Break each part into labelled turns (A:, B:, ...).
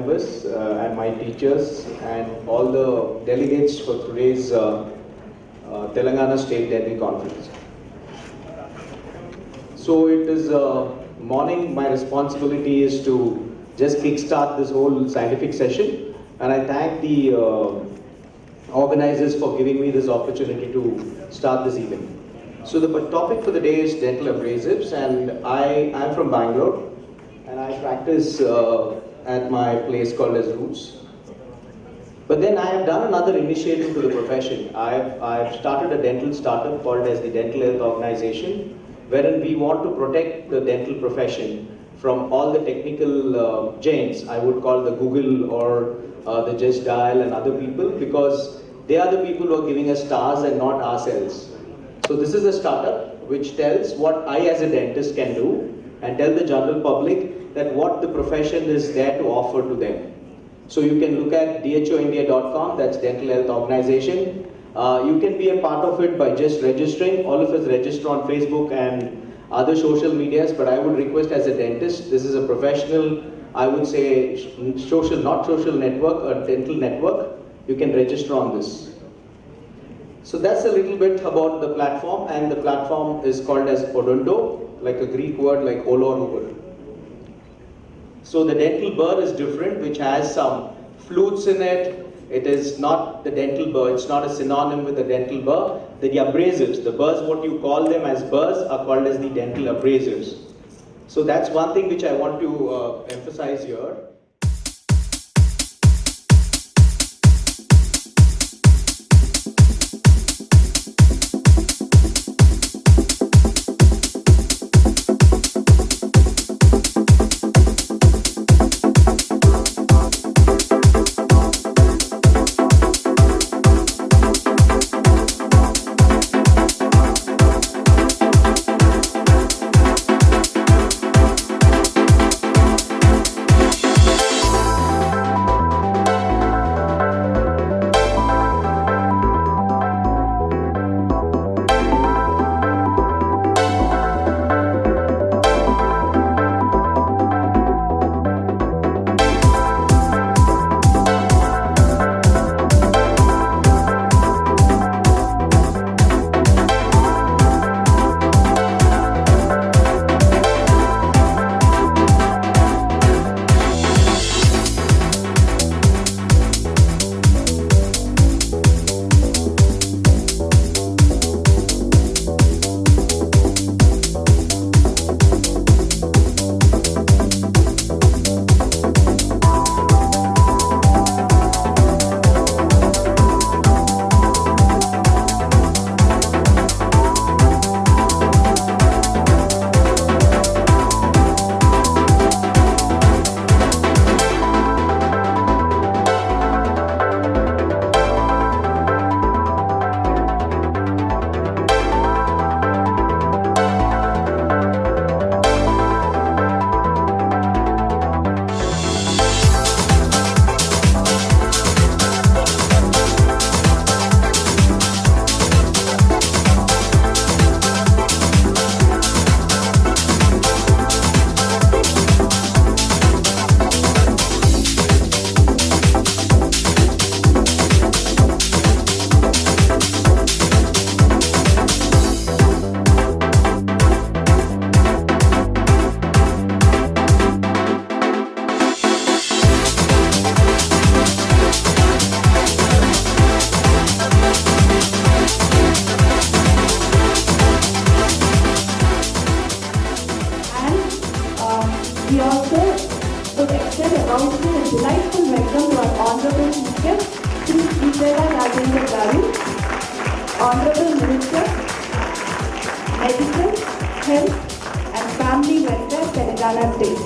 A: members and my teachers and all the delegates for today's Telangana State Dental Conference. So it is morning. My responsibility is to just kickstart this whole scientific session, and I thank the organizers for giving me this opportunity to start this event. So the topic for the day is dental abrasives, and I'm from Bangalore, and I practice at my place called as Roots. But then I have done another initiative to the profession. I've started a dental startup called as the Dental Health Organization, wherein we want to protect the dental profession from all the technical giants, I would call the Google or the Just Dial and other people, because they are the people who are giving us stars and not ourselves. So this is a startup which tells what I as a dentist can do and tell the general public that what the profession is there to offer to them. So you can look at dhoindia.com, that's Dental Health Organization. You can be a part of it by just registering. All of us register on Facebook and other social medias, but I would request as a dentist, this is a professional, I would say social, not social network, a dental network. You can register on this. So that's a little bit about the platform, and the platform is called as Odonto, like a Greek word like Ola or Uber. So the dental burr is different, which has some flutes in it. It is not the dental burr, it's not a synonym with the dental burr. The abrasives, the burrs, what you call them as burrs, are called as the dental abrasives. So that's one thing which I want to emphasize here.
B: We also would extend a rousing and delightful welcome to our Honorable Minister, Sri Sridhara Rajendra Garu, Honorable Minister, Medical, Health and Family Welfare, Telangana State.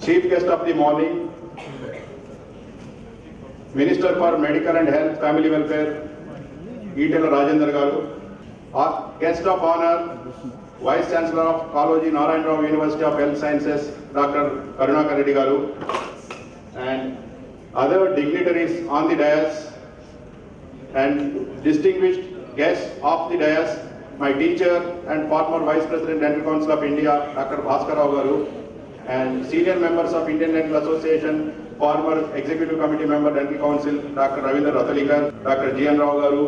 C: Chief guest of the morning, Minister for Medical and Health, Family Welfare, Itela Rajendra Garu. Our guest of honor, Vice Chancellor of Kaloji Narayan Rao University of Health Sciences, Dr. Karunakar Reddy Garu, and other dignitaries on the dais, and distinguished guests of the dais, my teacher and former Vice President Dental Council of India, Dr. Bhaskar Rao Garu, and senior members of Indian Dental Association, former Executive Committee member Dental Council, Dr. Ravindra Rathalikar, Dr. G.N. Rao Garu,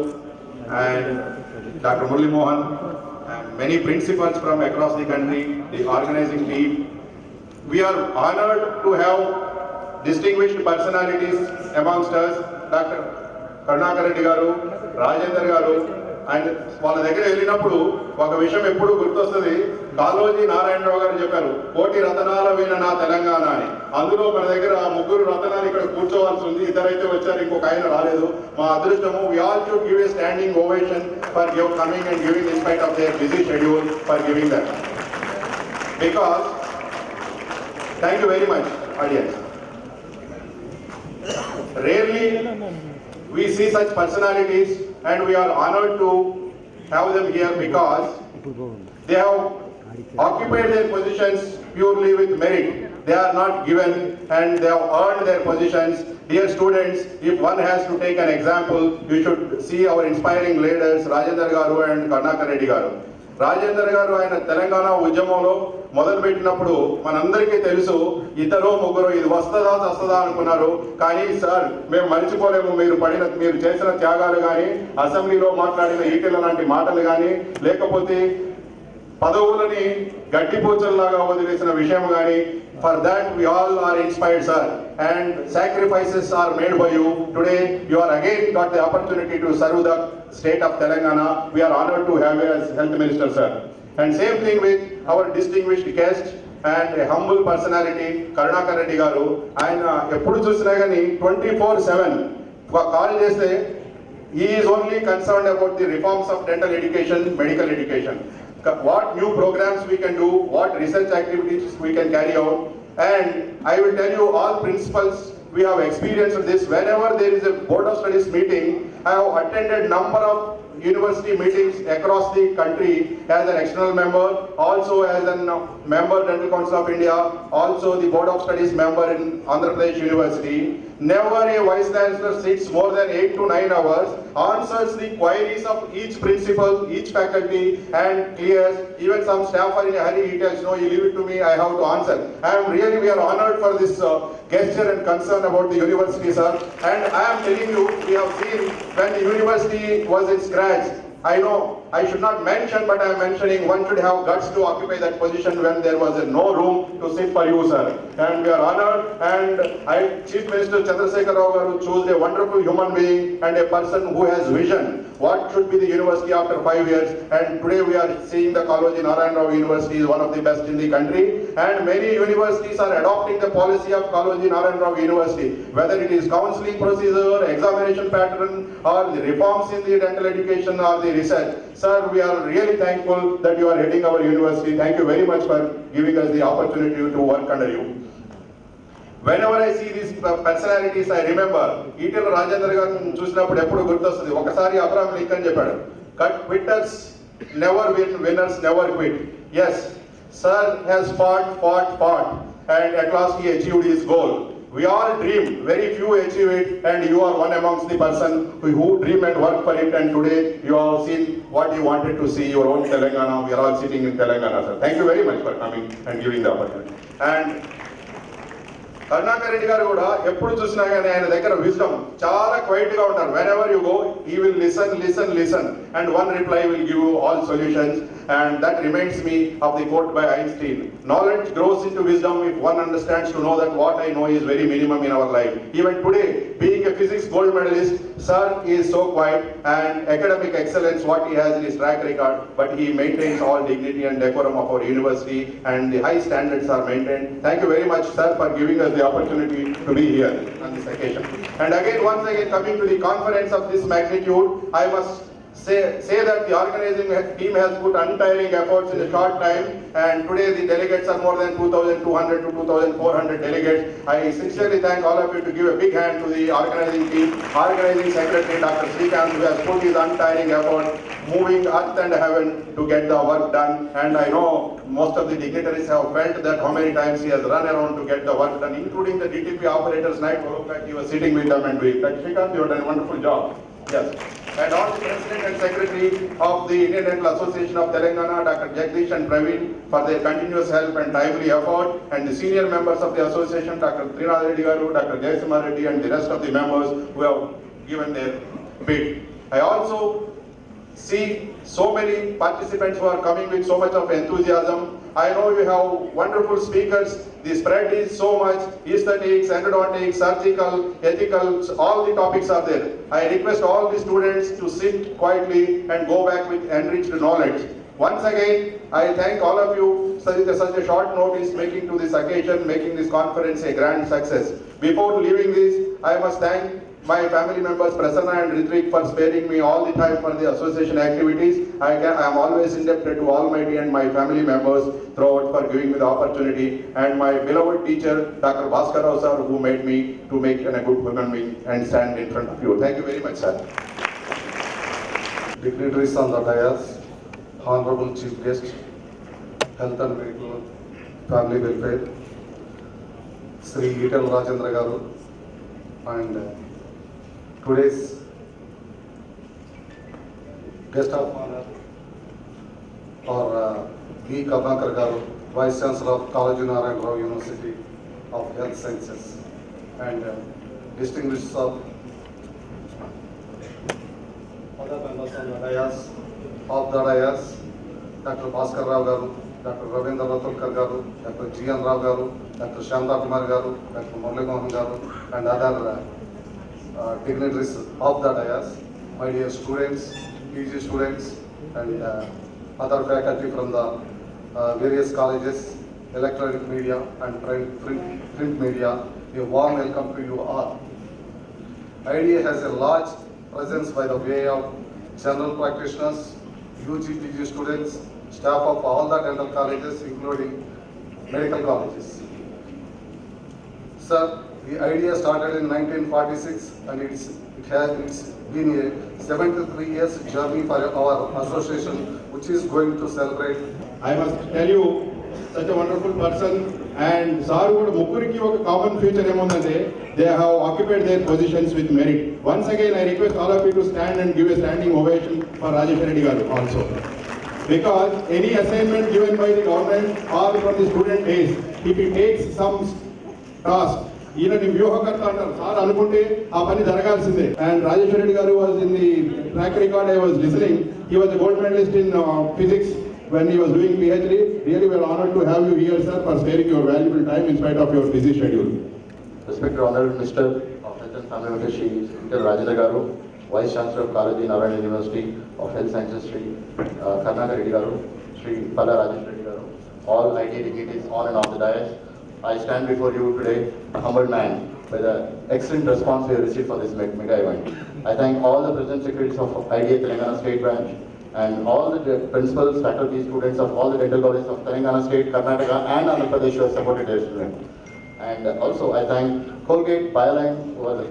C: and Dr. Murli Mohan, and many principals from across the country, the organizing team. We are honored to have distinguished personalities amongst us, Dr. Karunakar Reddy Garu, Rajendra Garu, and వాళ్ళ దగ్గర వెళ్ళినప్పుడు ఒక విషయం ఎప్పుడు గుర్తొస్తుంది. కాళోజీ నారాయణరావు గారు చెప్పారు, కోటి రతనాల వీణ నా తెలంగాణ అని. అందులో మన దగ్గర ముగ్గురు రతనాలు ఇక్కడ కూర్చోవాల్సి ఉంది, ఇద్దరైతే వచ్చారు, ఇంకొక ఆయన రాలేదు. మా అదృష్టము. We all should give a standing ovation for coming and giving in spite of their busy schedule for giving that. Because thank you very much audience. Rarely we see such personalities, and we are honored to have them here because they have occupied their positions purely with merit. They are not given, and they have earned their positions. Dear students, if one has to take an example, you should see our inspiring leaders, Rajendra Garu and Karunakar Reddy Garu. Rajender గారు ఆయన తెలంగాణ ఉద్యమంలో మొదలుపెట్టినప్పుడు మనందరికీ తెలుసు, ఇద్దరు ముగ్గురు ఇది వస్తుందా అనుకున్నారు. కానీ సార్ మేము మర్చిపోలేము మీరు చేసిన త్యాగాలు కానీ, అసెంబ్లీలో మాట్లాడిన ఈటెల లాంటి మాటలు కానీ, లేకపోతే పదవులని గడ్డిపోచల్లాగా వదిలేసిన విషయం కానీ. For that we all are inspired, sir, and sacrifices are made by you. Today you are again got the opportunity to serve the state of Telangana. We are honored to have you as health minister, sir. And same thing with our distinguished guest and a humble personality, Karunakar Reddy Garu. ఆయన ఎప్పుడు చూసినా కానీ 24/7 call చేస్తే he is only concerned about the reforms of dental education, medical education. What new programs we can do, what research activities we can carry out. And I will tell you, all principals, we have experienced this. Whenever there is a board of studies meeting, I have attended number of university meetings across the country as an external member, also as a member Dental Council of India, also the board of studies member in Andhra Pradesh University. Never a vice chancellor sits more than 8 to 9 hours, answers the queries of each principal, each faculty, and clears. Even some staff are in a hurry, he tells, no, you leave it to me, I have to answer. We are honored for this gesture and concern about the university, sir. And I am telling you, we have seen when the university was in scratch. I know I should not mention, but I am mentioning, one should have guts to occupy that position when there was no room to sit for you, sir. And we are honored, and Chief Minister Chandrasekhar Rao Garu chose a wonderful human being and a person who has vision. What should be the university after 5 years? And today we are seeing the Kaloji Narayan Rao University is one of the best in the country, and many universities are adopting the policy of Kaloji Narayan Rao University, whether it is counseling procedure, examination pattern, or the reforms in the dental education or the research. Sir, we are really thankful that you are heading our university. Thank you very much for giving us the opportunity to work under you. Whenever I see these personalities, I remember Etela Rajendra గారిని చూసినప్పుడు ఎప్పుడు గుర్తొస్తుంది. ఒకసారి Abraham Lincoln చెప్పాడు, quitters never win, winners never quit. Yes, sir has fought, and at last he achieved his goal. We all dream, very few achieve it, and you are one amongst the person who dream and work for it, and today you have seen what you wanted to see, your own Telangana. We are all sitting in Telangana, sir. Thank you very much for coming and giving the opportunity. And Karunakar Reddy గారు కూడా ఎప్పుడు చూసినా కానీ ఆయన దగ్గర wisdom చాలా quiet గా ఉంటారు. whenever you go he will listen and one reply will give you all solutions. And that reminds me of the quote by Einstein, knowledge grows into wisdom if one understands to know that what I know is very minimum in our life. Even today, being a physics gold medalist, sir is so quiet, and academic excellence what he has in his track record, but he maintains all dignity and decorum of our university, and the high standards are maintained. Thank you very much, sir, for giving us the opportunity to be here on this occasion. And again, once again, coming to the conference of this magnitude, I must say that the organizing team has put untiring efforts in a short time, and today the delegates are more than 2,200 to 2,400 delegates. I sincerely thank all of you to give a big hand to the organizing team, organizing secretary Dr. Srikanth, who has put his untiring effort, moving earth and heaven to get the work done. And I know most of the dignitaries have felt that how many times he has run around to get the work done, including the DTP operators night. He was sitting with them and doing that. Srikanth, you have done a wonderful job. Yes. And all the President and Secretary of the Indian Dental Association of Telangana, Dr. Jagdish and Praveen, for their continuous help and timely effort, and the senior members of the association, Dr. Trinath Reddy Garu, Dr. Jayasimha Reddy, and the rest of the members who have given their bid. I also see so many participants who are coming with so much of enthusiasm. I know you have wonderful speakers. The spread is so much: aesthetics, endodontics, surgical, ethical, all the topics are there. I request all the students to sit quietly and go back with enriched knowledge. Once again, I thank all of you such a short notice making to this occasion, making this conference a grand success. Before leaving this, I must thank my family members Prasanna and Ritvik for sparing me all the time for the association activities. I am always indebted to Almighty and my family members throughout for giving me the opportunity, and my beloved teacher Dr. Bhaskar Rao sir, who made me to make a good human being and stand in front of you. Thank you very much, sir.
D: Dignitaries on the dais, Honorable Chief Guest, Health and Medical Family Welfare, Sri Ital Rajendra Garu, and today's guest of honor or V. Karnakar Garu, Vice Chancellor of College Narayan Rao University of Health Sciences, and distinguished other members on the dais, Dr. Bhaskar Rao Garu, Dr. Ravindra Ratulkar Garu, Dr. G.N. Rao Garu, Dr. Shyamda Kumar Garu, Dr. Murali Mohan Garu, and other dignitaries of the dais, my dear students, PG students, and other faculty from the various colleges, electronic media and print media, a warm welcome to you all. IDA has a large presence by the way of general practitioners, UG, PG students, staff of all the dental colleges, including medical colleges. Sir, the idea started in 1946, and it's been a 73 years journey for our association, which is going to celebrate.
C: I must tell you, such a wonderful person, and Sir would Mukuriki oka common feature emondante, they have occupied their positions with merit. Once again, I request all of you to stand and give a standing ovation for Rajesh Reddy Garu also. Because any assignment given by the government or from the student base, if he takes some task, ఈయన వ్యూహకర్త అంటారు sir అనుకుంటే ఆ పని జరగాల్సిందే. And Rajeshwara Reddy garu was in the track record. I was listening. He was gold medalist in physics when he was doing PhD. Really, we are honored to have you here, sir, for sparing your valuable time in spite of your busy schedule.
E: Respected Honorable Minister of Health and Family Welfare, Shri Ital Rajendra Garu, Vice Chancellor of College Narayan University of Health Sciences, Shri Karnakar Reddy Garu, Shri Palla Rajesh Reddy Garu, all IDA dignitaries on and off the dais. I stand before you today, a humble man, by the excellent response we have received for this mega event. I thank all the President Secretaries of IDA Telangana State Branch and all the principals, faculty, students of all the dental colleges of Telangana State, Karnataka and Andhra Pradesh who have supported their students. And also I thank Colgate, Bioline, who are the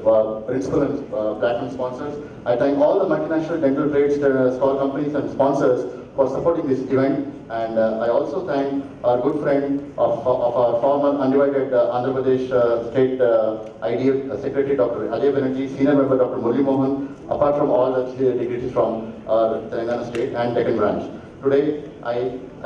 E: principal and platinum sponsors. I thank all the multinational dental trades, small companies and sponsors for supporting this event. And I also thank our good friend of our former undivided Andhra Pradesh State IDA Secretary, Dr. Ajay Banerjee, Senior Member Dr. Murali Mohan, apart from all the dignitaries from Telangana State and Deccan Branch. Today, I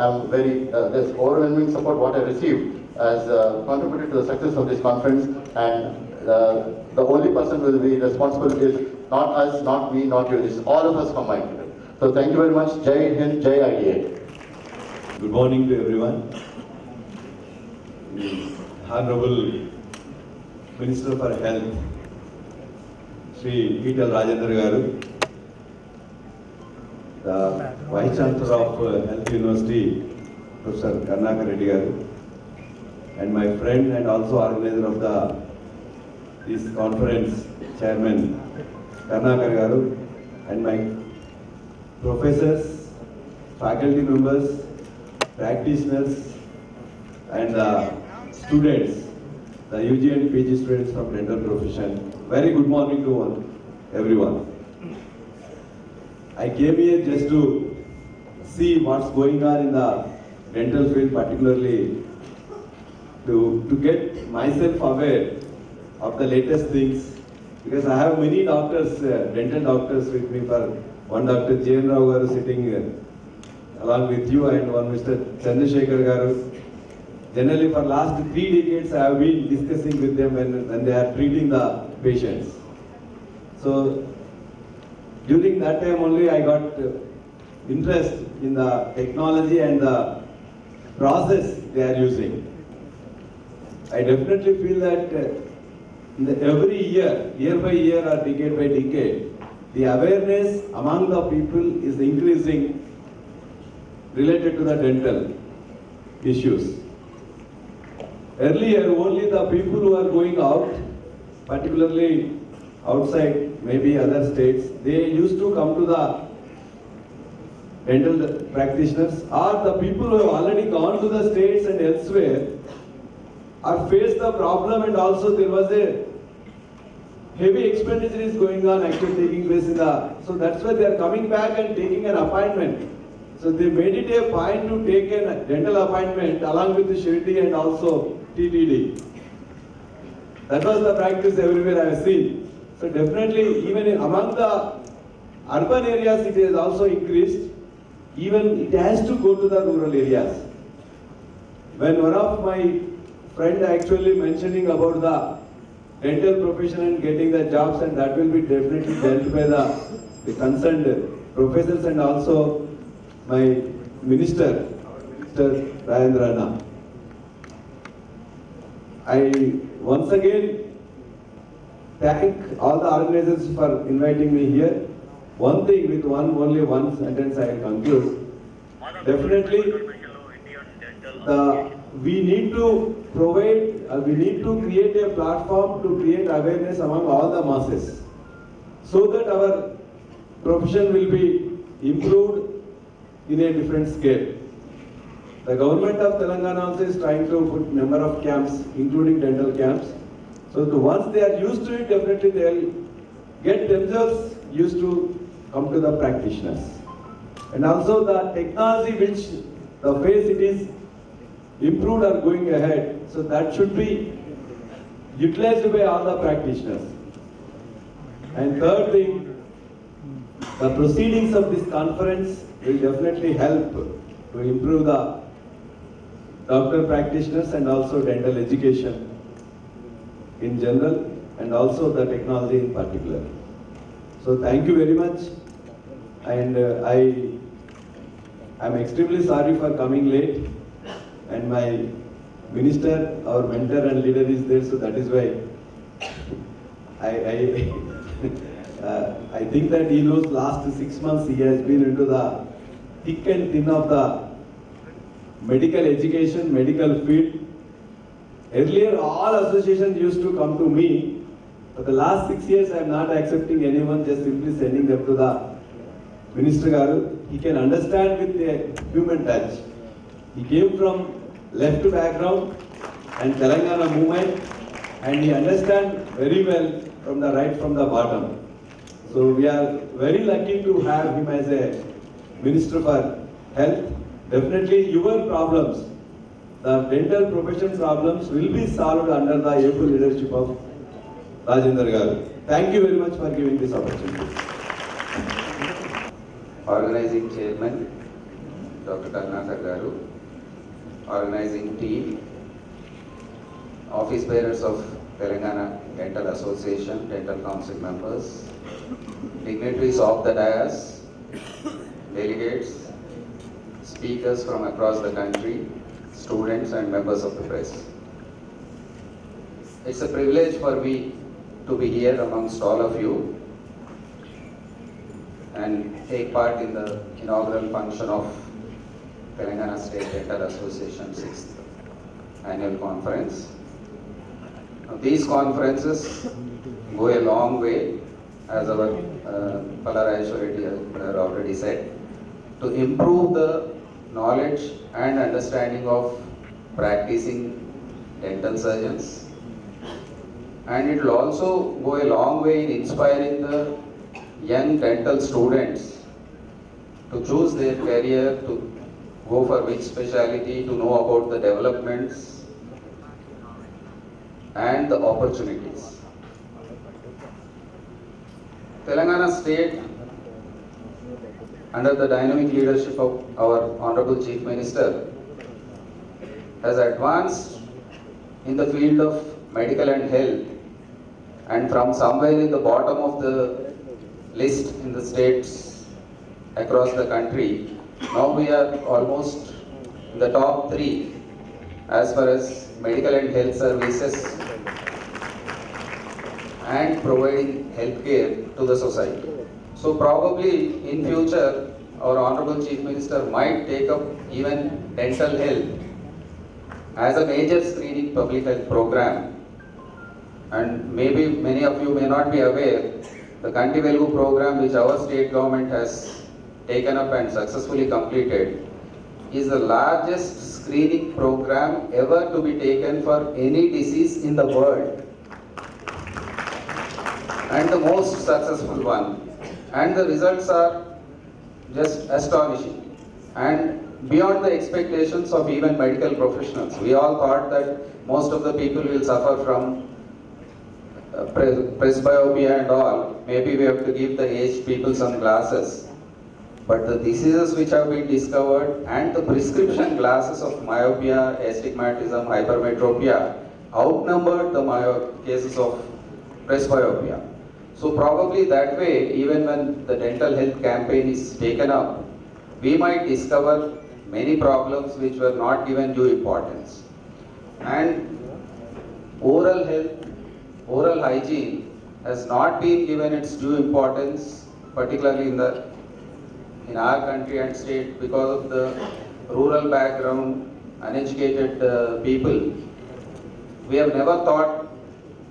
E: am there's overwhelming support what I received as contributed to the success of this conference, and the only person who will be responsible is not us, not me, not you, it's all of us combined. So thank you very much. Jai Hind, Jai IDA.
F: Good morning to everyone. The Honorable Minister for Health, Sri Ital Rajendra Garu, the Vice Chancellor of Health University, Professor Karnakar Reddy Garu, and my friend and also organizer of this conference, Chairman Karnakar Garu, and my professors, faculty members, practitioners, and students, the UG and PG students from dental profession. Very good morning to everyone. I came here just to see what's going on in the dental field, particularly to get myself aware of the latest things, because I have many doctors, dental doctors with me. For one Dr. J.N. Rao garu sitting along with you, and one Mr. Chandrasekhar garu. Generally for last 3 decades I have been discussing with them when they are treating the patients. So during that time only I got interest in the technology and the process they are using. I definitely feel that every year by year or decade by decade, the awareness among the people is increasing related to the dental issues. Earlier, only the people who are going out, particularly outside, maybe other states, they used to come to the dental practitioners, or the people who have already gone to the states and elsewhere are faced the problem, and also there was a heavy expenditure is going on actually taking place in the, so that's why they are coming back and taking an appointment. So they made it a point to take a dental appointment along with the Shirdi and also TTD. That was the practice everywhere I have seen. So definitely even among the urban areas it has also increased. Even it has to go to the rural areas. When one of my friend actually mentioning about the dental profession and getting the jobs, and that will be definitely dealt by the concerned professors and also my minister, Mr. Rajendrana. I once again thank all the organizers for inviting me here. One thing with only one sentence I will conclude. Definitely, we need to provide, we need to create a platform to create awareness among all the masses, so that our profession will be improved in a different scale. The government of Telangana also is trying to put number of camps, including dental camps. So once they are used to it, definitely they will get themselves used to come to the practitioners. And also the technology which the phase it is improved or going ahead, so that should be utilized by all the practitioners. And third thing, the proceedings of this conference will definitely help to improve the doctor practitioners and also dental education in general, and also the technology in particular. So thank you very much, and I am extremely sorry for coming late, and my minister, our mentor and leader is there, so that is why I think that he knows last 6 months he has been into the thick and thin of the medical education, medical field. Earlier all associations used to come to me. For the last 6 years I am not accepting anyone, just simply sending them to the Minister Garu. He can understand with a human touch. He came from left background and Telangana movement, and he understands very well from the right from the bottom. So we are very lucky to have him as a Minister for Health. Definitely your problems, the dental profession problems, will be solved under the able leadership of Rajendra Garu. Thank you very much for giving this opportunity.
G: Organizing Chairman, Dr. Karnakar Garu, organizing team, office bearers of Telangana Dental Association, Dental Council members, dignitaries of the dais, delegates, speakers from across the country, students and members of the press. It's a privilege for me to be here amongst all of you and take part in the inaugural function of Telangana State Dental Association 6th Annual Conference. Now, these conferences go a long way, as our Pala Rajeshwar Reddy has already said. to improve the knowledge and understanding of practicing dental surgeons. And it will also go a long way in inspiring the young dental students to choose their career, to go for which specialty, to know about the developments and the opportunities. Telangana State, under the dynamic leadership of our Honorable Chief Minister, has advanced in the field of medical and health, and from somewhere in the bottom of the list in the states across the country, now we are almost in the top 3 as far as medical and health services and providing healthcare to the society. So probably in future, our Honorable Chief Minister might take up even dental health as a major screening public health program. And maybe many of you may not be aware, the Kanti Velugu program, which our state government has taken up and successfully completed, is the largest screening program ever to be taken for any disease in the world, and the most successful one. And the results are just astonishing and beyond the expectations of even medical professionals. We all thought that most of the people will suffer from presbyopia and all. Maybe we have to give the aged people some glasses. But the diseases which have been discovered and the prescription glasses of myopia, astigmatism, hypermetropia outnumbered the cases of presbyopia. So probably that way, even when the dental health campaign is taken up, we might discover many problems which were not given due importance. And oral health, oral hygiene has not been given its due importance, particularly in our country and state, because of the rural background, uneducated people. We have never thought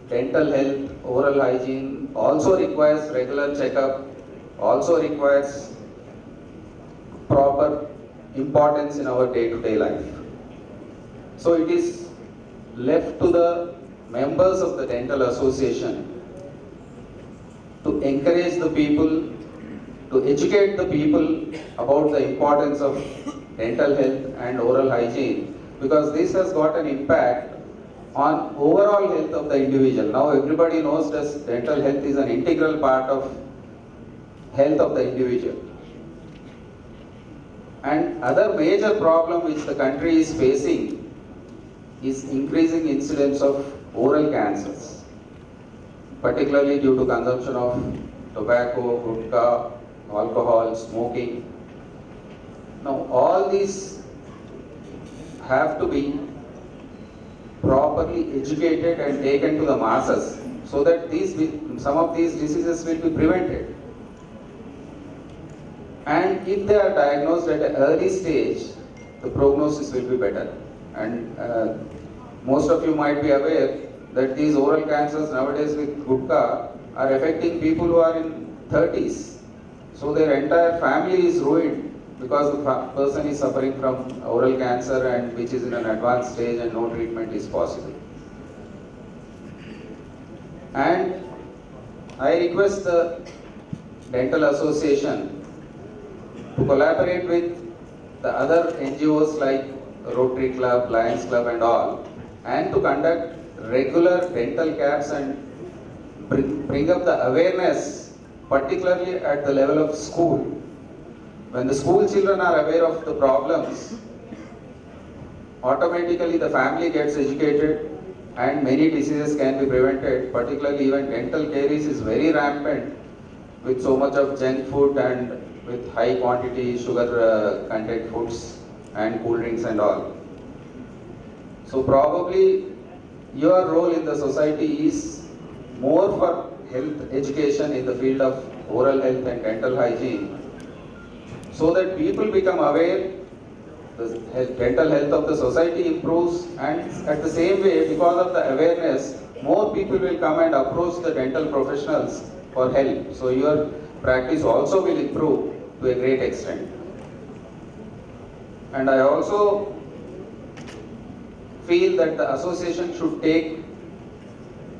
G: dental health, oral hygiene also requires regular checkup, also requires proper importance in our day-to-day life. So it is left to the members of the dental association to encourage the people, to educate the people about the importance of dental health and oral hygiene, because this has got an impact on overall health of the individual. Now everybody knows that dental health is an integral part of health of the individual. And other major problem which the country is facing is increasing incidence of oral cancers, particularly due to consumption of tobacco, gutka, alcohol, smoking. Now all these have to be properly educated and taken to the masses so that some of these diseases will be prevented. And if they are diagnosed at an early stage, the prognosis will be better. And most of you might be aware that these oral cancers nowadays with gutka are affecting people who are in 30s. So their entire family is ruined because the person is suffering from oral cancer and which is in an advanced stage and no treatment is possible. And I request the Dental Association to collaborate with the other NGOs like Rotary Club, Lions Club and all, and to conduct regular dental camps and bring up the awareness, particularly at the level of school. When the school children are aware of the problems, automatically the family gets educated and many diseases can be prevented, particularly even dental caries is very rampant with so much of junk food and with high quantity sugar content foods and cool drinks and all. So probably your role in the society is more for health education in the field of oral health and dental hygiene, so that people become aware, the dental health of the society improves, and at the same way, because of the awareness, more people will come and approach the dental professionals for help. So your practice also will improve to a great extent. And I also feel that the association should take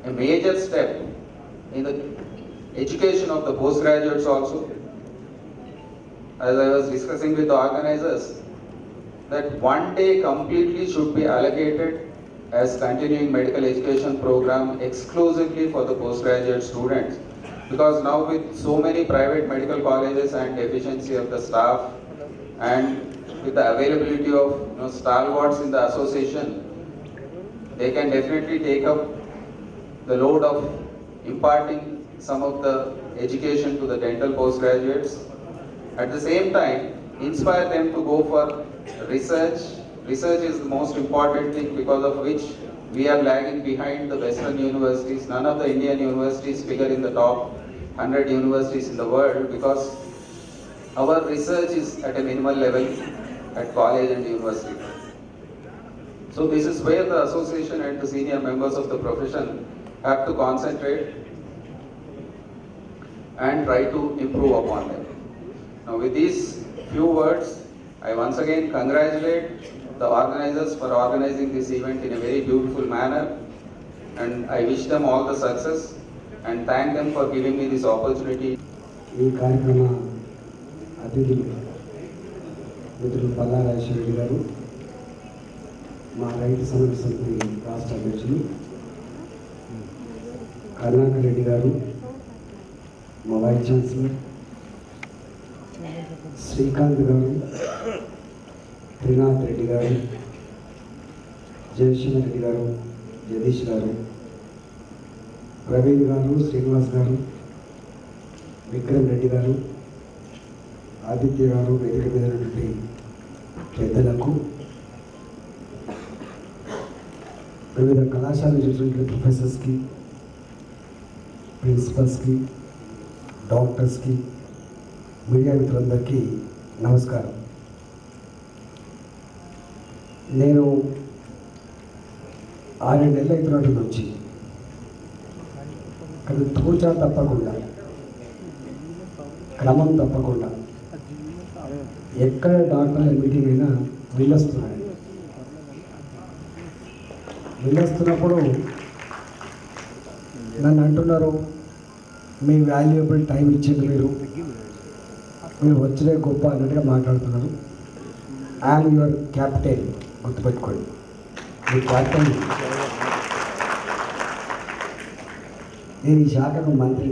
G: a major step in the education of the postgraduates also. As I was discussing with the organizers, that one day completely should be allocated as continuing medical education program exclusively for the postgraduate students. Because now with so many private medical colleges and deficiency of the staff and with the availability of stalwarts in the association, they can definitely take up the load of imparting some of the education to the dental postgraduates. At the same time, inspire them to go for research. Research is the most important thing, because of which we are lagging behind the Western universities. None of the Indian universities figure in the top 100 universities in the world, because our research is at a minimal level at college and university. So this is where the association and the senior members of the profession have to concentrate and try to improve upon them. Now with these few words, I once again congratulate the organizers for organizing this event in a very beautiful manner, and I wish them all the success and thank them for giving me this opportunity.
H: ఈ కార్యక్రమ అతిథులు మిత్రులు పల్లా రాజేశ్వర రెడ్డి గారు, మా రైతు సమన్వయ సమితి రాష్ట్ర అధ్యక్షులు కరుణాకర్ రెడ్డి గారు, మా వైస్ ఛాన్సలర్ శ్రీకాంత్ గారు, త్రినాథ్ రెడ్డి గారు, జయశంకర్ రెడ్డి గారు, జగదీష్ గారు, ప్రవీణ్ గారు, శ్రీనివాస్ గారు, విక్రమ్ రెడ్డి గారు, ఆదిత్య గారు, వేదిక మీద ఉన్నటువంటి పెద్దలకు, వివిధ కళాశాల చూసినటువంటి ప్రొఫెసర్స్కి, ప్రిన్సిపల్స్కి, డాక్టర్స్కి, మీడియా మిత్రులందరికీ నమస్కారం. నేను 6 నెలల అయినటువంటి నుంచి కానీ తూచా తప్పకుండా, క్రమం తప్పకుండా ఎక్కడ డాక్టర్ల మీటింగ్ అయినా వెళ్ళొస్తున్నాను. వెళ్ళొస్తున్నప్పుడు నన్ను అంటున్నారు, మీ వాల్యుయబుల్ టైం ఇచ్చింది మీరు వచ్చినే గొప్ప అన్నట్టుగా మాట్లాడుతున్నారు. ఐఎమ్ యువర్ క్యాప్టెన్, గుర్తుపెట్టుకోండి, మీ క్యాప్టెన్. నేను ఈ శాఖకు మంత్రి,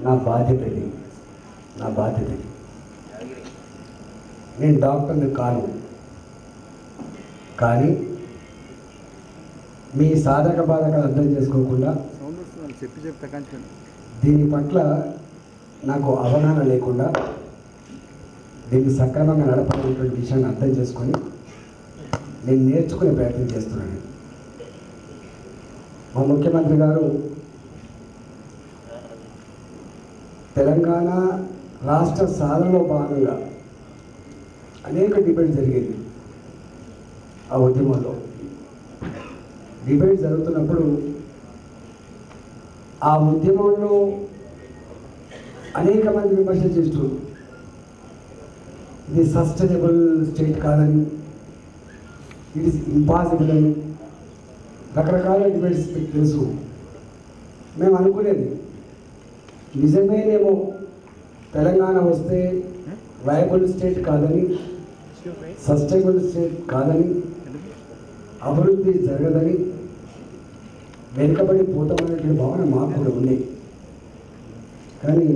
H: నా బాధ్యత ఇది, నా బాధ్యత. నేను డాక్టర్ని కాను, కానీ మీ సాధక బాధకాలు అర్థం చేసుకోకుండా దీని పట్ల నాకు అవగాహన లేకుండా దీన్ని సక్రమంగా నడపాలనేటువంటి విషయాన్ని అర్థం చేసుకొని నేను నేర్చుకునే ప్రయత్నం చేస్తున్నాను. మా ముఖ్యమంత్రి గారు తెలంగాణ రాష్ట్ర సాధనలో భాగంగా అనేక డిబేట్ జరిగేది. ఆ ఉద్యమంలో డిబేట్ జరుగుతున్నప్పుడు ఆ ఉద్యమంలో అనేక మంది విమర్శ చేస్తూ ఇది సస్టైనబుల్ స్టేట్ కాదని, ఇట్ ఈస్ ఇంపాసిబుల్ అని రకరకాల డిబేట్స్ తెలుసు. మేము అనుకునేది నిజమేనేమో, తెలంగాణ వస్తే వయబుల్ స్టేట్ కాదని, సస్టైనబుల్ స్టేట్ కాదని, అభివృద్ధి జరగదని, వెనుకబడి పోతామనేటువంటి భావన మాకు కూడా ఉంది. కానీ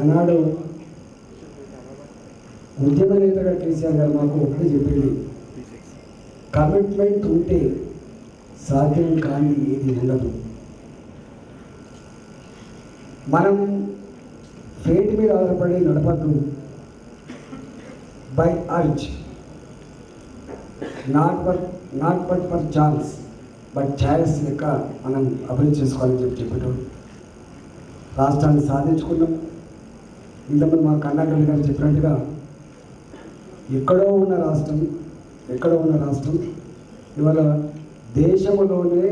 H: ఆనాడు ఉద్యమ నేతగా కేసీఆర్ గారు మాకు ఒకటి చెప్పింది, కమిట్మెంట్ ఉంటే సాధ్యం కానీ ఏది ఉండదు. మనం ఫేట్ మీద ఆధారపడి నడపద్దు, by urge, not but for chance, but choice లెక్క మనం అభివృద్ధి చేసుకోవాలని చెప్పేటోడు. రాష్ట్రాన్ని సాధించుకున్నాం. ఇంతమంది మా కర్ణాకర్ గారు చెప్పినట్టుగా ఎక్కడో ఉన్న రాష్ట్రం ఇవాళ దేశంలోనే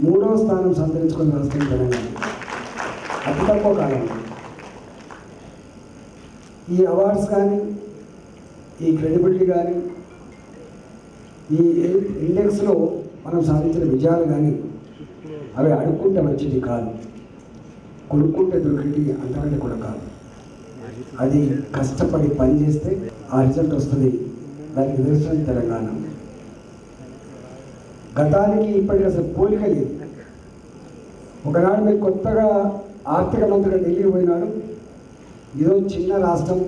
H: 3వ స్థానం సంతరించుకున్న రాష్ట్రం తెలంగాణ. అతి తక్కువ కాలం ఈ అవార్డ్స్ కానీ ఈ క్రెడిబిలిటీ కానీ ఈ ఇండెక్స్లో మనం సాధించిన విజయాలు కానీ అవి అడుక్కుంటే మంచిది కాదు, కొనుక్కుంటే దొరికింది అంతకంటే కూడా కాదు. అది కష్టపడి పని చేస్తే ఆ రిజల్ట్ వస్తుంది. దానికి నిదర్శనం తెలంగాణ. గతానికి ఇప్పటికి అసలు పోలిక లేదు. ఒకనాడు మీరు కొత్తగా ఆర్థిక మంత్రిగా ఢిల్లీకి పోయినాడు, ఇదో చిన్న రాష్ట్రం,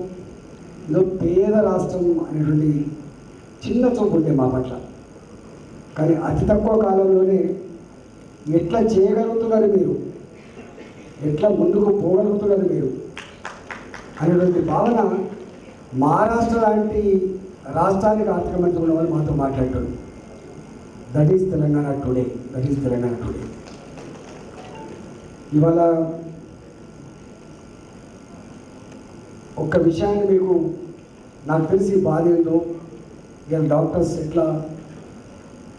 H: ఇదో పేద రాష్ట్రం అనేటువంటి చిన్న చూపు ఉంటే మా పట్ల. కానీ అతి తక్కువ కాలంలోనే ఎట్లా చేయగలుగుతున్నారు మీరు, ఎట్లా ముందుకు పోగలుగుతున్నారు మీరు అనేటువంటి భావన మహారాష్ట్ర లాంటి రాష్ట్రానికి ఆర్థిక మంత్రి ఉన్న వాళ్ళు మాతో మాట్లాడారు. That is Telangana today, that is Telangana today. ఇవాళ ఒక్క విషయాన్ని మీకు నాకు తెలిసి బాధ ఏందో, ఇవాళ డాక్టర్స్ ఎట్లా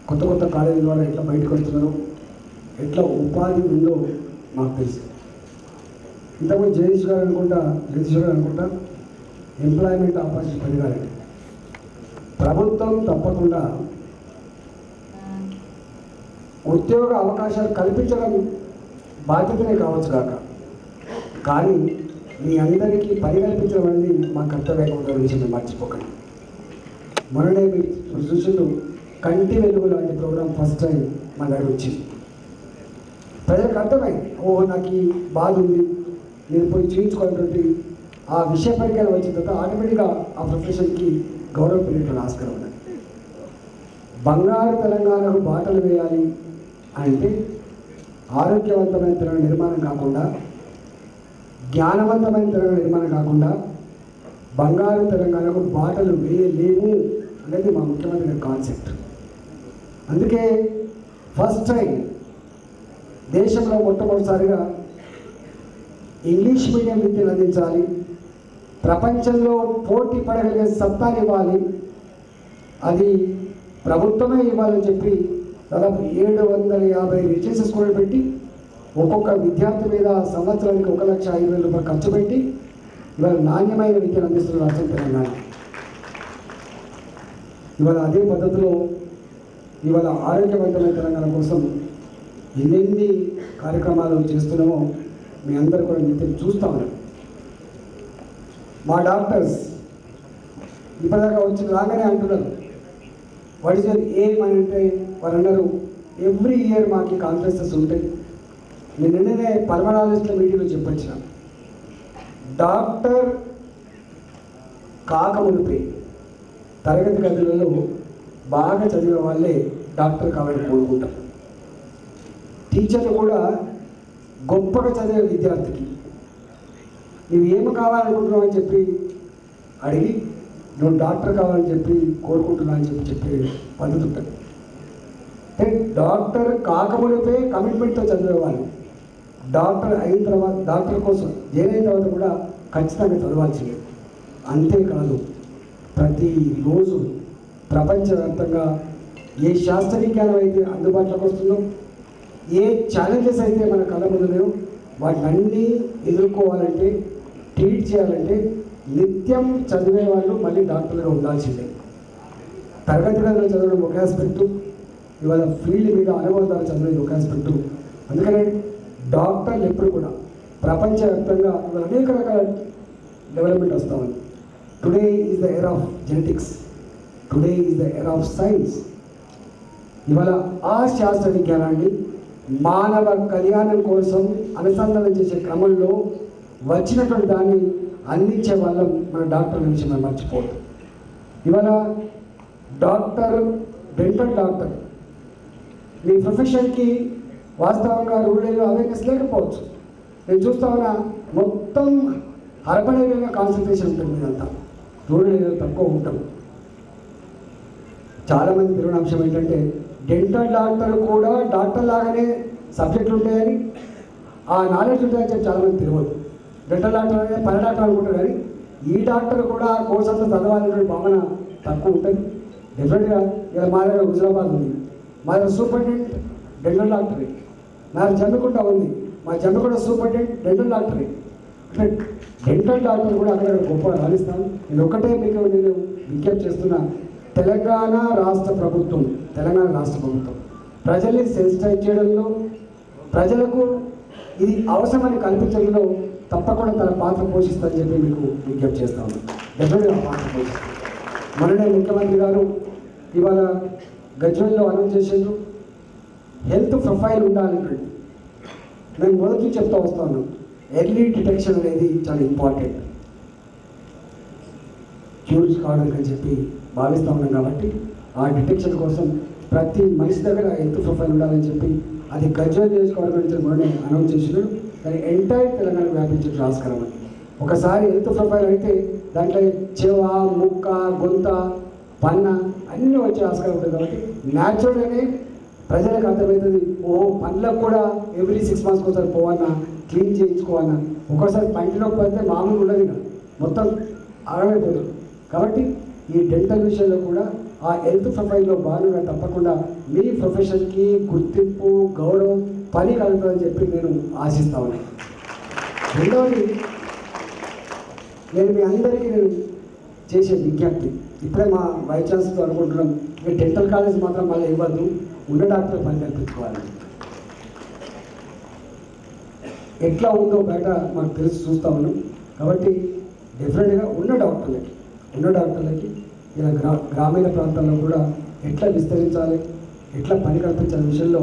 H: కొత్త కొత్త కాలేజీల ద్వారా ఎట్లా బయటకు వస్తున్నారో, ఎట్లా ఉపాధి ఉందో నాకు తెలుసు. ఇంతకుముందు జగదీష్ గారు అనుకుంటా ఎంప్లాయ్మెంట్ ఆపర్చునిటీ పెరగాలి. ప్రభుత్వం తప్పకుండా ఉద్యోగ అవకాశాలు కల్పించడం బాధ్యతనే కావచ్చు కాక, కానీ మీ అందరికీ పని కల్పించడం అనేది మా కర్తవ్యంగా ఉన్న విషయం మర్చిపోకండి. మొన్ననే మీరు చూసిండు కంటి వెలుగు లాంటి ప్రోగ్రాం ఫస్ట్ టైం మా దగ్గర వచ్చింది. ప్రజలకు అర్థమైంది, ఓహో నాకు ఈ బాధ ఉంది, నేను పోయి చూయించుకున్నటువంటి ఆ విషయ పరిజ్ఞానం వచ్చిన తర్వాత ఆటోమేటిక్గా ఆ ప్రొఫెషన్కి గౌరవం పెరిగేటువంటి ఆస్కారం ఉన్నది. బంగారు తెలంగాణకు బాటలు వేయాలి అంటే ఆరోగ్యవంతమైన తెలంగాణ నిర్మాణం కాకుండా, జ్ఞానవంతమైన తెలంగాణ నిర్మాణం కాకుండా బంగారు తెలంగాణకు బాటలు వేయలేము అనేది మా ముఖ్యమంత్రి గారి కాన్సెప్ట్. అందుకే ఫస్ట్ టైం దేశంలో మొట్టమొదటిసారిగా ఇంగ్లీష్ మీడియం విద్యను అందించాలి, ప్రపంచంలో పోటీ పడగలిగే సత్తానివ్వాలి, అది ప్రభుత్వమే ఇవ్వాలని చెప్పి దాదాపు 750 రిజిస్టర్ స్కూళ్ళు పెట్టి ఒక్కొక్క విద్యార్థి మీద సంవత్సరానికి 1,05,000 రూపాయలు ఖర్చు పెట్టి ఇవాళ నాణ్యమైన విద్యను అందిస్తున్న రాష్ట్రం తెలంగాణ. ఇవాళ అదే పద్ధతిలో ఇవాళ ఆరోగ్యవంతమైన తెలంగాణ కోసం ఎన్ని కార్యక్రమాలు చేస్తున్నామో మీ అందరూ కూడా నిత్యం చూస్తూ ఉన్నారు. మా డాక్టర్స్ ఇప్పటిదాకా వచ్చి రాగానే అంటున్నారు, వాట్ ఈస్ యువర్ ఎయిమ్ అని అంటే వారు అన్నారు, ఎవ్రీ ఇయర్ మాకు కాన్ఫరెన్సెస్ ఉంటాయి. నేను నిన్ననే పల్మనాలజిస్ట్ల మీటింగ్లో చెప్పొచ్చిన, డాక్టర్ కాకమునిపై తరగతి గదులలో బాగా చదివిన వాళ్ళే డాక్టర్ కావాలని కోరుకుంటారు. టీచర్లు కూడా గొప్పగా చదివే విద్యార్థికి నువ్వు ఏమి కావాలనుకుంటున్నావు అని చెప్పి అడిగి నువ్వు డాక్టర్ కావాలని చెప్పి కోరుకుంటున్నా అని చెప్పే పద్ధతి ఉంటుంది. అంటే డాక్టర్ కాకమునిపై కమిట్మెంట్తో చదివేవాళ్ళు డాక్టర్ అయిన తర్వాత, డాక్టర్ కోసం చేరిన తర్వాత కూడా ఖచ్చితంగా చదవాల్సిందే. అంతేకాదు ప్రతిరోజు ప్రపంచవ్యాప్తంగా ఏ శాస్త్ర విజ్ఞానం అయితే అందుబాటులోకి వస్తుందో, ఏ ఛాలెంజెస్ అయితే మన కళ్ళ ముందున్నాయో వాటిని ఎదుర్కోవాలంటే, ట్రీట్ చేయాలంటే నిత్యం చదివే వాళ్ళు మళ్ళీ డాక్టర్గా ఉండాల్సిందే. తరగతి గదిలో చదవడం ఒక ఆస్పెక్టు, ఇవాళ ఫీల్డ్ మీద అనుభవాలు చదివేది ఒక ఆస్పెక్టు. అందుకనే డాక్టర్లు ఎప్పుడు కూడా ప్రపంచవ్యాప్తంగా ఇవాళ అనేక రకాల డెవలప్మెంట్ వస్తూ ఉంది. Today is the era of genetics, today is the era of science. ఇవాళ ఆ శాస్త్ర విజ్ఞానాన్ని మానవ కళ్యాణం కోసం అనుసంధానం చేసే క్రమంలో వచ్చినటువంటి దాన్ని అందించే వాళ్ళం మన డాక్టర్ల నుంచి మనం మర్చిపోవద్దు. ఇవాళ డాక్టర్, డెంటల్ డాక్టర్ మీ ప్రొఫెషన్కి వాస్తవంగా రూరల్ ఏరియా అవేర్నెస్ లేకపోవచ్చు. నేను చూస్తా ఉన్నా మొత్తం అర్బన్ ఏరియాలో కాన్సన్ట్రేషన్ ఉంటుంది, మీదంతా రూరల్ ఏరియాలో తక్కువ ఉంటాం. చాలామంది తెలియని అంశం ఏంటంటే డెంటల్ డాక్టర్ కూడా డాక్టర్ లాగానే సబ్జెక్టులు ఉంటాయని, ఆ నాలెడ్జ్ ఉంటాయని చెప్పి చాలామంది తెలియదు. డెంటల్ డాక్టర్ అనేది పని డాక్టర్ అనుకుంటారు, కానీ ఈ డాక్టర్ కూడా ఆ కోర్స్ అంతా చదవాలనే భావన తక్కువ ఉంటుంది. డెఫినెట్గా ఇలా మా దగ్గర హుజరాబాద్ ఉంది, మా దగ్గర సూపరింటెండెంట్ డెంటల్ డాక్టరే, నా జమ్మికుంట ఉంది, మా జమ్మికుంట సూపరింటెండెంట్ డెంటల్ డాక్టరే. అంటే డెంటల్ డాక్టర్ కూడా అక్కడ గొప్ప రాణిస్తాను. నేను ఒకటే మీకు నేను విజ్ఞప్తి చేస్తున్నా, తెలంగాణ రాష్ట్ర ప్రభుత్వం ప్రజల్ని సెన్సిటైజ్ చేయడంలో, ప్రజలకు ఇది అవసరమని కల్పించడంలో తప్పకుండా తన పాత్ర పోషిస్తుందని చెప్పి మీకు విజ్ఞప్తి చేస్తాను. డెఫినెట్గా పాత్ర పోషిస్తాను. మొన్ననే ముఖ్యమంత్రి గారు ఇవాళ గజ్వేల్లో అనౌన్స్ చేసిండ్రు, హెల్త్ ప్రొఫైల్ ఉండాలంటే మేము మొదటి చెప్తా వస్తాను, ఎర్లీ డిటెక్షన్ అనేది చాలా ఇంపార్టెంట్. క్యూర్స్ కావడానికి అని చెప్పి భావిస్తూ ఉన్నాం కాబట్టి ఆ డిటెక్షన్ కోసం ప్రతి మనిషి దగ్గర హెల్త్ ప్రొఫైల్ ఉండాలని చెప్పి అది గజ్వేల్ నియోజకవర్గం మొన్న అనౌన్స్ చేసినారు. దాన్ని ఎంటైర్ తెలంగాణ వ్యాపించే ఆస్కారం అని. ఒకసారి హెల్త్ ప్రొఫైల్ అయితే దాంట్లో చెవ, ముక్క, గొంత, పన్న అన్నీ వచ్చే ఆస్కారం ఉంటుంది కాబట్టి న్యాచురల్గానే ప్రజలకు అర్థమవుతుంది, ఓ పండ్లకు కూడా ఎవ్రీ 6 months ఒకసారి పోవన్నా, క్లీన్ చేయించుకోవన్నా. ఒక్కోసారి పంటిలో పోతే మామూలు ఉండదు, ఇక మొత్తం ఆగమైపోతుంది. కాబట్టి ఈ డెంటల్ విషయంలో కూడా ఆ హెల్త్ ప్రొఫైల్లో భాగంగా తప్పకుండా మీ ప్రొఫెషన్కి గుర్తింపు, గౌరవం, పని కలుగుతుందని చెప్పి నేను ఆశిస్తా ఉన్నాను. రెండవది, నేను మీ అందరికీ నేను చేసే విజ్ఞప్తి, ఇప్పుడే మా వైస్ ఛాన్సలర్ అనుకుంటున్నాం, ఇక డెంటల్ కాలేజ్ మాత్రం మళ్ళీ ఇవ్వద్దు, ఉన్న డాక్టర్ పని కల్పించుకోవాలి. ఎట్లా ఉందో బయట మాకు తెలిసి చూస్తూ ఉన్నాం. కాబట్టి డెఫినెట్గా ఉన్న డాక్టర్లకి ఇలా గ్రామీణ ప్రాంతాల్లో కూడా ఎట్లా విస్తరించాలి, ఎట్లా పని కల్పించాలి విషయంలో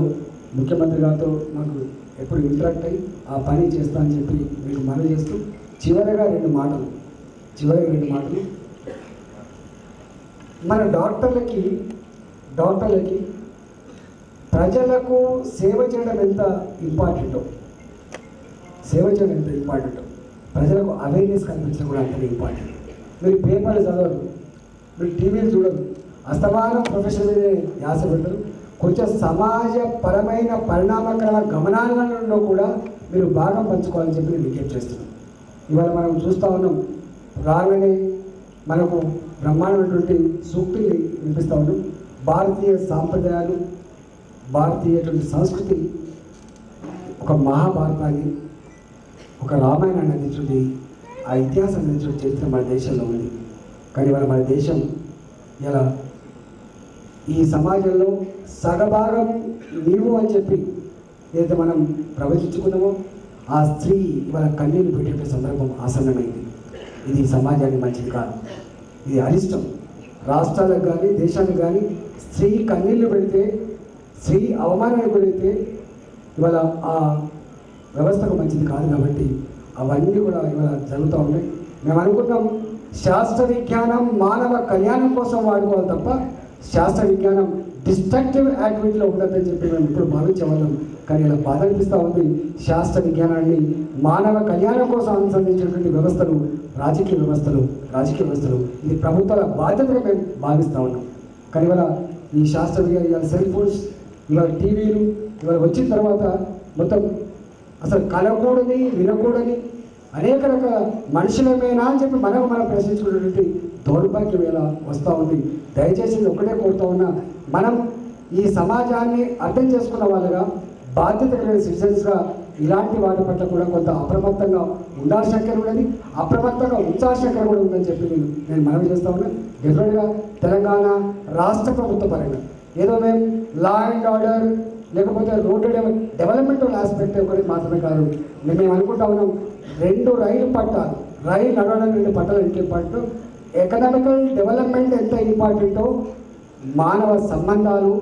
H: ముఖ్యమంత్రి గారితో మాకు ఎప్పుడు ఇంటరాక్ట్ అయ్యి ఆ పని చేస్తా అని చెప్పి మీకు మనవి చేస్తూ చివరిగా రెండు మాటలు మన డాక్టర్లకి ప్రజలకు సేవ చేయడం ఎంత ఇంపార్టెంటో, ప్రజలకు అవేర్నెస్ కల్పించడం కూడా అంత ఇంపార్టెంట్. మీరు పేపర్లు చదవరు, మీరు టీవీలు చూడరు, అస్తమానం ప్రొఫెషన్ మీదే ధ్యాస పెడతారు. కొంచెం సమాజపరమైన పరిణామకర గమనాలలో కూడా మీరు భాగం పంచుకోవాలని చెప్పి నేను విజ్ఞప్తి చేస్తున్నాను. ఇవాళ మనం చూస్తూ ఉన్నాం, రాగానే మనకు బ్రహ్మాండమైనటువంటి సూక్తుల్ని వినిపిస్తూ ఉన్నాం. భారతీయ సాంప్రదాయాలు, భారతీయటువంటి సంస్కృతి, ఒక మహాభారతాన్ని, ఒక రామాయణాన్ని అందించుంది, ఆ ఇతిహాసం అందించిన చరిత్ర మన దేశంలో ఉంది. కానీ ఇవాళ మన దేశం ఇలా ఈ సమాజంలో సగభాగం నీవు అని చెప్పి ఏదైతే మనం ప్రవచించుకున్నామో ఆ స్త్రీ ఇవాళ కన్నీళ్ళు పెట్టే సందర్భం ఆసన్నమైంది. ఇది సమాజానికి మంచిది కాదు, ఇది అరిష్టం. రాష్ట్రాలకు కానీ దేశానికి కానీ స్త్రీ కన్నీళ్ళు పెడితే, స్త్రీ అవమానానికి గురైతే ఇవాళ ఆ వ్యవస్థకు మంచిది కాదు. కాబట్టి అవన్నీ కూడా ఇవాళ జరుగుతూ ఉన్నాయి. మేము అనుకుంటాం శాస్త్ర విజ్ఞానం మానవ కళ్యాణం కోసం వాడుకోవాలి తప్ప శాస్త్ర విజ్ఞానం డిస్ట్రక్టివ్ యాక్టివిటీలో ఉండదని చెప్పి మేము ఇప్పుడు భావించేవాళ్ళం. కానీ ఇలా బాధ అనిపిస్తూ ఉంది, శాస్త్ర విజ్ఞానాన్ని మానవ కళ్యాణం కోసం అనుసంధించినటువంటి వ్యవస్థలు రాజకీయ వ్యవస్థలు ఇది ప్రభుత్వాల బాధ్యతగా మేము భావిస్తూ ఉన్నాం. కానీ ఇవాళ ఈ శాస్త్ర విజ్ఞానం, ఇవాళ సెల్ ఫోన్స్, ఇవాళ టీవీలు ఇవాళ వచ్చిన తర్వాత మొత్తం అసలు కలగకూడని, వినకూడని అనేక రకాల మనుషులమేనా అని చెప్పి మనం ప్రశ్నించుకునేటువంటి దౌర్భాగ్యం ఇలా వస్తూ ఉంది. దయచేసి ఒకటే కోరుతా ఉన్నా, మనం ఈ సమాజాన్ని అర్థం చేసుకున్న వాళ్ళగా, బాధ్యత కలిగిన సిటిజన్స్గా ఇలాంటి వాటి పట్ల కూడా కొంత అప్రమత్తంగా ఉండాల్సిన ఉన్నది, అప్రమత్తంగా ఉంచాల్సిన కూడా ఉందని చెప్పి నేను మనవి చేస్తా ఉన్నాను. డెఫినెట్గా తెలంగాణ రాష్ట్ర ప్రభుత్వ పరంగా ఏదో మేము లా అండ్ ఆర్డర్ లేకపోతే రోడ్డు డెవలప్మెంటల్ ఆస్పెక్ట్ ఒకటి మాత్రమే కాదు, మేము అనుకుంటా ఉన్నాం 2 రైలు నడవడానికి 2 పట్టాలు ఎంత ఇంపార్టెంట్, ఎకనామికల్ డెవలప్మెంట్ ఎంత ఇంపార్టెంటో మానవ సంబంధాలు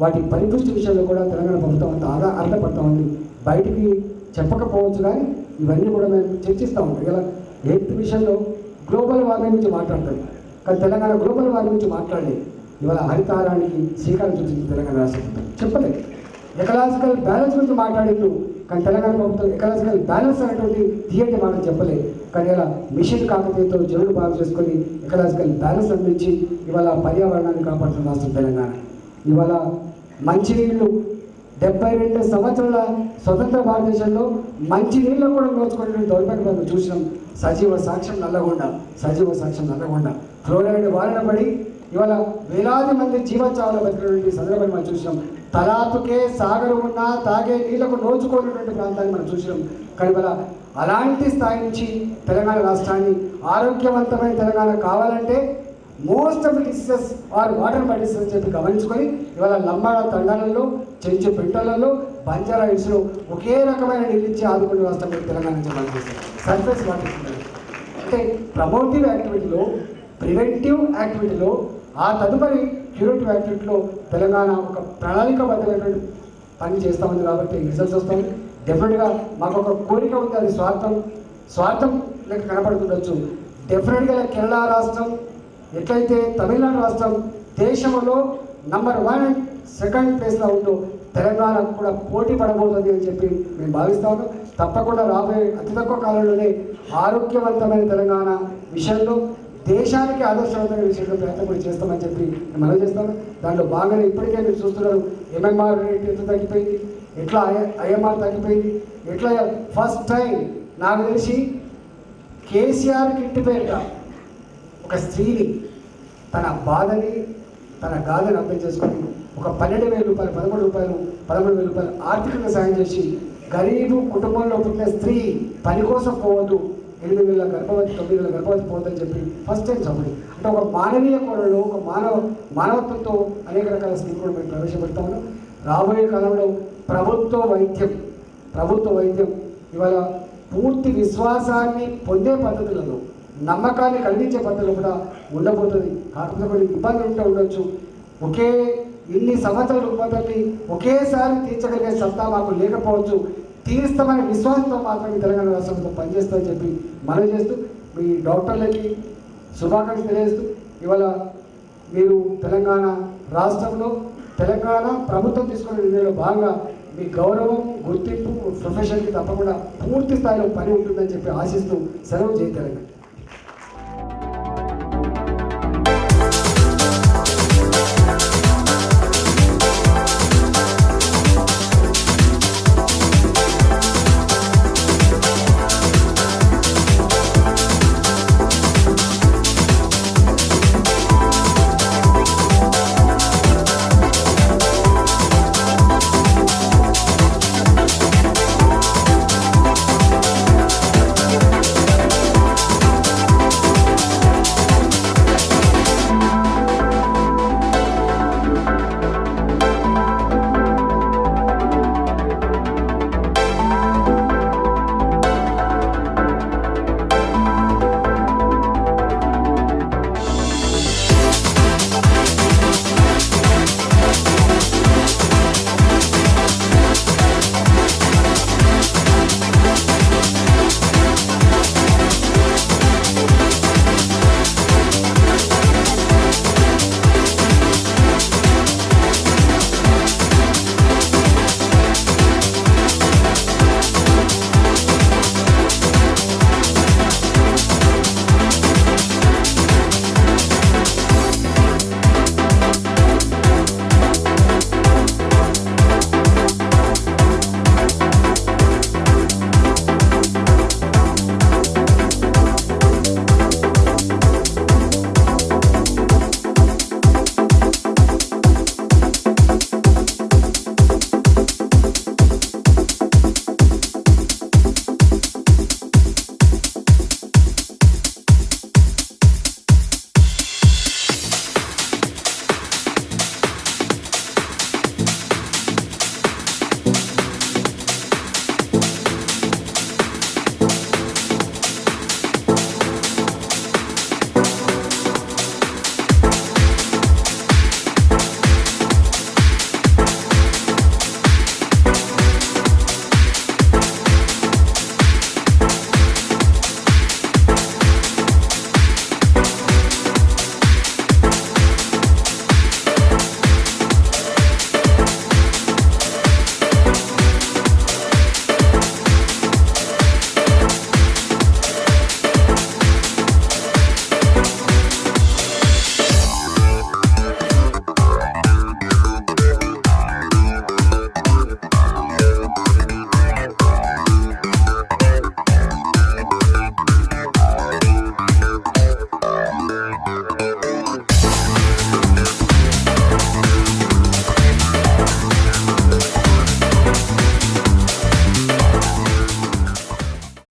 H: వాటి పరిపుష్టి విషయంలో కూడా తెలంగాణ ప్రభుత్వం అంత అర్థపడతా ఉంది. బయటికి చెప్పకపోవచ్చు కానీ ఇవన్నీ కూడా మేము చర్చిస్తూ ఉంటాం. ఇలా హెల్త్ విషయంలో గ్లోబల్ వార్మింగ్ గురించి మాట్లాడతాం, కానీ తెలంగాణ గ్లోబల్ వార్మింగ్ గురించి మాట్లాడలేదు. ఇవాళ హరితహారానికి శ్రీకారం చుట్టింది తెలంగాణ రాష్ట్ర ప్రభుత్వం, చెప్పలేదు. ఎకలాజికల్ బ్యాలెన్స్ గురించి మాట్లాడిండు, కానీ తెలంగాణ ప్రభుత్వం ఎకలాజికల్ బ్యాలెన్స్ అనేటువంటి థియేటర్ మాట చెప్పలేదు. కానీ ఇలా మిషన్ కాకతీయతో జనులు బాగు చేసుకొని ఎకలాజికల్ బ్యాలెన్స్ అందించి ఇవాళ పర్యావరణాన్ని కాపాడుతున్న రాష్ట్రం తెలంగాణ. ఇవాళ మంచినీళ్ళు 72 సంవత్సరాల స్వతంత్ర భారతదేశంలో మంచినీళ్ళు కూడా నోచుకునే దౌర్భాగ్యం చూసినాం. సజీవ సాక్ష్యం నల్లగొండ ఫ్లోరైడ్ బారిన పడి ఇవాళ వేలాది మంది జీవచావులు బతికినటువంటి సందర్భాన్ని మనం చూసినాం. తలాపుకే సాగరు ఉన్నా తాగే నీళ్లకు నోచుకోనటువంటి ప్రాంతాన్ని మనం చూసినాం. కానీ ఇవాళ అలాంటి స్థాయి నుంచి తెలంగాణ రాష్ట్రాన్ని ఆరోగ్యవంతమైన తెలంగాణ కావాలంటే most of the diseases are water bodies అని చెప్పి గమనించుకొని ఇవాళ లంబాడ తండాలలో చెంచు పెంటలలో బంజారా హిల్స్లో ఒకే రకమైన నీళ్ళు ఇచ్చి ఆదుకునే రాష్ట్రం తెలంగాణ నుంచి మనం చేస్తాం. సర్ఫేస్ వాటర్ అంటే ప్రమోటివ్ యాక్టివిటీలో, ప్రివెంటివ్ యాక్టివిటీలో, ఆ తదుపరి క్యూరేటివ్ యాక్టివిటీలో తెలంగాణ ఒక ప్రణాళికబద్ధమైనటువంటి పని చేస్తామంది కాబట్టి రిజల్ట్స్ వస్తాయి. డెఫినెట్గా మాకు ఒక కోరిక ఉంది, అది స్వార్థం లెక్క కనపడుతుండొచ్చు. డెఫినెట్గా కేరళ రాష్ట్రం ఎట్లయితే తమిళనాడు రాష్ట్రం దేశంలో నంబర్ 1 అండ్ 2nd ప్లేస్లో ఉందో తెలంగాణ కూడా పోటీ పడబోతుంది అని చెప్పి మేము భావిస్తాము. తప్పకుండా రాబోయే అతి తక్కువ కాలంలోనే ఆరోగ్యవంతమైన తెలంగాణ విషయంలో దేశానికి ఆదర్శవంతమైన విషయంలో ప్రయత్నం కూడా చేస్తామని చెప్పి నేను మనవి చేస్తాను. దాంట్లో భాగంగా ఇప్పటికే మీరు చూస్తున్నారు ఎంఎంఆర్ రేట్ ఎంత తగ్గిపోయింది, ఎట్లా ఐఎంఆర్ తగ్గిపోయింది, ఎట్లా ఫస్ట్ టైం నాకు తెలిసి కేసీఆర్కి ఇంటి పేరుగా ఒక స్త్రీని తన బాధని తన గాథని అర్థం చేసుకుని ఒక 12,000 రూపాయలు 13,000 రూపాయలు ఆర్థికంగా సాయం చేసి గరీబు కుటుంబంలో పుట్టిన స్త్రీ పని కోసం పోవద్దు, 8 నెలల గర్భవతి 9 నెలల గర్భవతి పోవద్దని చెప్పి ఫస్ట్ టైం సపోర్ట్. అంటే ఒక మానవీయ కోణంలో ఒక మానవత్వంతో అనేక రకాల స్కీమ్ కూడా మేము ప్రవేశపెడతాము. రాబోయే కాలంలో ప్రభుత్వ వైద్యం ఇవాళ పూర్తి విశ్వాసాన్ని పొందే పద్ధతులలో, నమ్మకాన్ని కలిగించే పద్ధతులు కూడా ఉండబోతుంది. కాకపోతే కొన్ని ఇబ్బందులు ఉండొచ్చు. ఒకే ఇన్ని సంవత్సరాల రుగ్మతల్ని ఒకేసారి తీర్చగలిగే సత్తా మాకు లేకపోవచ్చు. తీరుస్తామనే విశ్వాసంతో మాత్రమే తెలంగాణ రాష్ట్రంతో పనిచేస్తామని చెప్పి మనవి చేస్తూ మీ డాక్టర్లకి శుభాకాంక్షలు తెలియజేస్తూ ఇవాళ మీరు తెలంగాణ రాష్ట్రంలో తెలంగాణ ప్రభుత్వం తీసుకునే నిర్ణయంలో భాగంగా మీ గౌరవం, గుర్తింపు, ప్రొఫెషన్కి తప్పకుండా పూర్తి స్థాయిలో పని ఉంటుందని చెప్పి ఆశిస్తూ సెలవు చేయ తెలంగాణ.